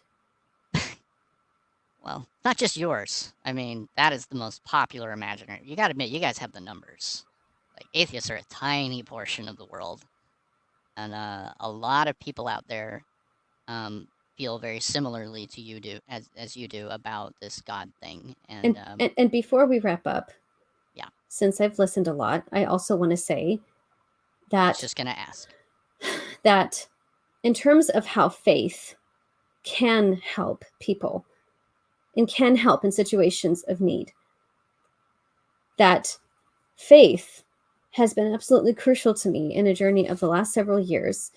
Well, not just yours. I mean, that is the most popular imaginary. You got to admit, you guys have the numbers. Like atheists are a tiny portion of the world, and a lot of people out there feel very similarly to you do as you do about this God thing. And And before we wrap up, yeah, since I've listened a lot, I also want to say I was that just gonna ask. that in terms of how faith can help people and can help in situations of need, that faith has been absolutely crucial to me in a journey of the last several years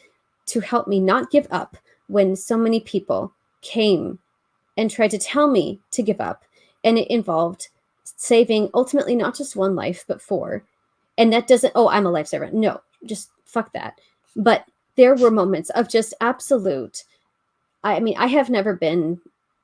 to help me not give up when so many people came and tried to tell me to give up. And it involved saving ultimately not just one life, but four. And that doesn't, oh, I'm a lifesaver. No, just fuck that. But there were moments of just absolute, I mean, I have never been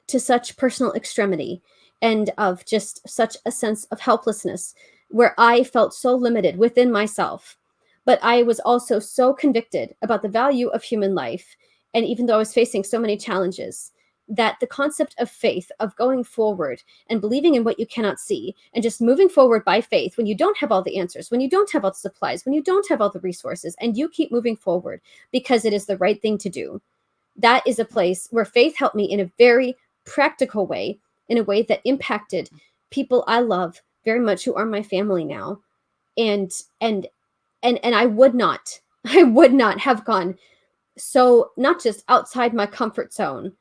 to such personal extremity and of just such a sense of helplessness where I felt so limited within myself. But I was also so convicted about the value of human life. And even though I was facing so many challenges, that the concept of faith, of going forward and believing in what you cannot see, and just moving forward by faith when you don't have all the answers, when you don't have all the supplies, when you don't have all the resources, and you keep moving forward because it is the right thing to do, that is a place where faith helped me in a very practical way, in a way that impacted people I love very much who are my family now. And and and I would not I would not have gone so not just outside my comfort zone,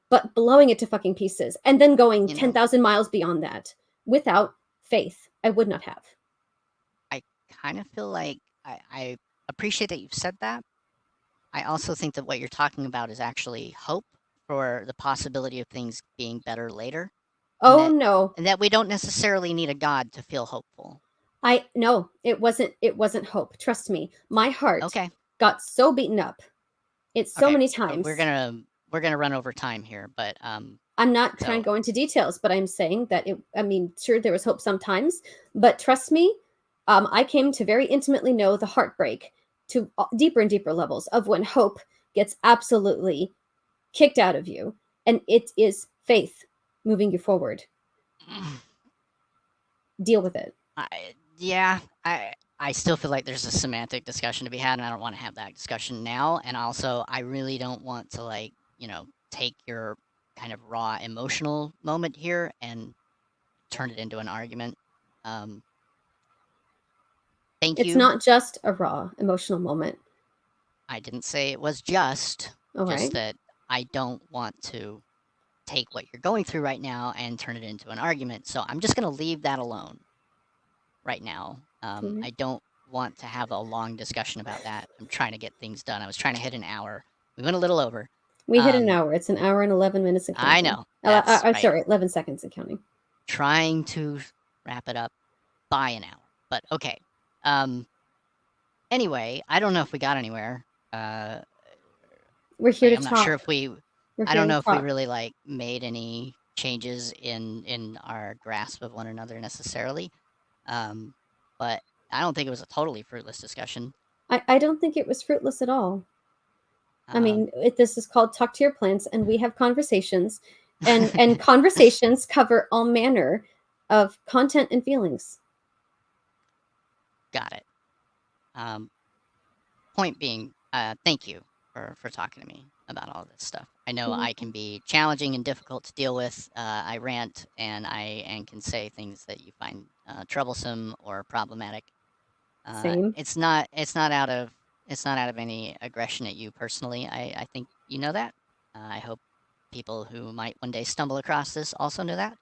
but blowing it to fucking pieces and then going You know, 10,000 miles beyond that without faith. I would not have. I kind of feel like I appreciate that you've said that. I also think that what you're talking about is actually hope for the possibility of things being better later, and Oh that no. and that we don't necessarily need a God to feel hopeful. I no, it wasn't hope. Trust me. My heart Okay, got so beaten up. It's so okay, many we're times. gonna run over time here, but I'm not trying so to go into details, but I'm saying that I mean, sure, there was hope sometimes, but trust me, I came to very intimately know the heartbreak to deeper and deeper levels of when hope gets absolutely kicked out of you. And it is faith moving you forward. Deal with it. yeah, I still feel like there's a semantic discussion to be had, and I don't want to have that discussion now. And also, I really don't want to like take your kind of raw emotional moment here and turn it into an argument. Um, thank It's you. not just a raw emotional moment. I didn't say it was All just right. that I don't want to take what you're going through right now and turn it into an argument. So I'm just going to leave that alone right now. All right. I don't want to have a long discussion about that. I'm trying to get things done. I was trying to hit an hour. We went a little over. We hit an Um, hour. It's an hour and 11 minutes and I counting. know. That's right. Sorry, 11 seconds and counting. Trying to wrap it up by an hour. But okay. Um, anyway, I don't know if we got anywhere. Uh, We're here like to I'm not sure talk. if we We're I here don't to know if we talk. really like made any changes in our grasp of one another necessarily. Um, but I don't think it was a totally fruitless discussion. I don't think it was fruitless at all. I Um, mean, this is called Talk to Your Plants, and we have conversations, and conversations cover all manner of content and feelings. got it. Um, point being, thank you for talking to me about all this stuff. I know You're I can welcome. be challenging and difficult to deal with. I rant and can say things that you find troublesome or problematic. Same. It's not out of any aggression at you personally. I think you know that. I hope people who might one day stumble across this also know that.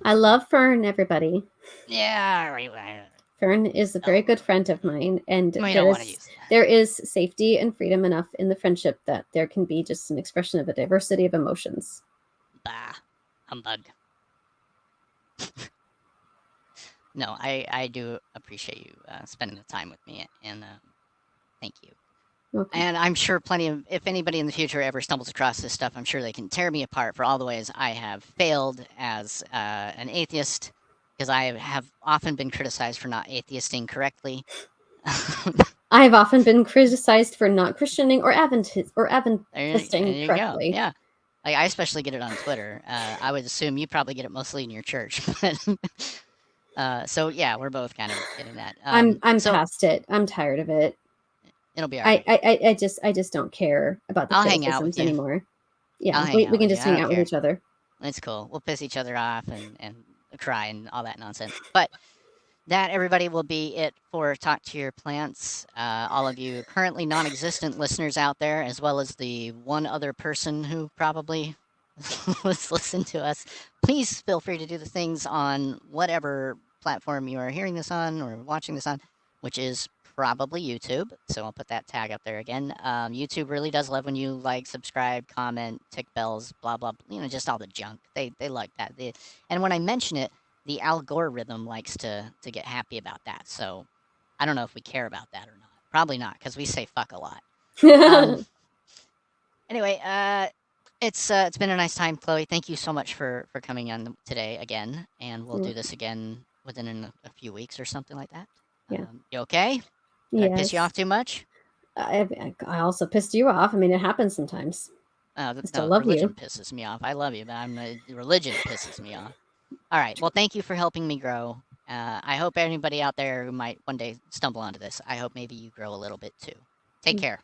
I love Fern, everybody. Yeah, Fern is a very oh, good friend of mine, and we don't want to use that. there is safety and freedom enough in the friendship that there can be just an expression of a diversity of emotions. Bah, humbug. No, I do appreciate you spending the time with me, and thank you. Okay. And I'm sure plenty of, if anybody in the future ever stumbles across this stuff, I'm sure they can tear me apart for all the ways I have failed as an atheist, because I have often been criticized for not atheisting correctly. I have often been criticized for not Christianing or There Adventisting you go. correctly. Yeah. Like, I especially get it on Twitter. I would assume you probably get it mostly in your church. But, so, yeah, we're both kind of getting that. I'm So past it. I'm tired of it. it'll be all right. I just don't care about the I'll hang out with criticisms you. anymore. I'll Yeah, hang we out can with you. just I hang don't out with care. each other. It's cool. We'll piss each other off and cry and all that nonsense. But that, everybody, will be it for Talk to Your Plants. All of you currently non existent listeners out there, as well as the one other person who probably was listening to us, please feel free to do the things on whatever platform you are hearing this on or watching this on, which is probably YouTube. So I'll put that tag up there again. YouTube really does love when you like, subscribe, comment, tick bells, blah blah. Just all the junk. They like that. And when I mention it, the algorithm likes to get happy about that. So I don't know if we care about that or not. Probably not, because we say fuck a lot. Um, anyway, it's been a nice time, Chloe. Thank you so much for coming on today again, and we'll do Okay. this again within a few weeks or something like that. Yeah. You okay? Did I piss you Yes. off too much? I also pissed you off. I mean, it happens sometimes. I still No, love religion you. pisses me off. I love you, but religion pisses me off. All right. Well, thank you for helping me grow. I hope anybody out there who might one day stumble onto this, I hope maybe you grow a little bit too. Take care.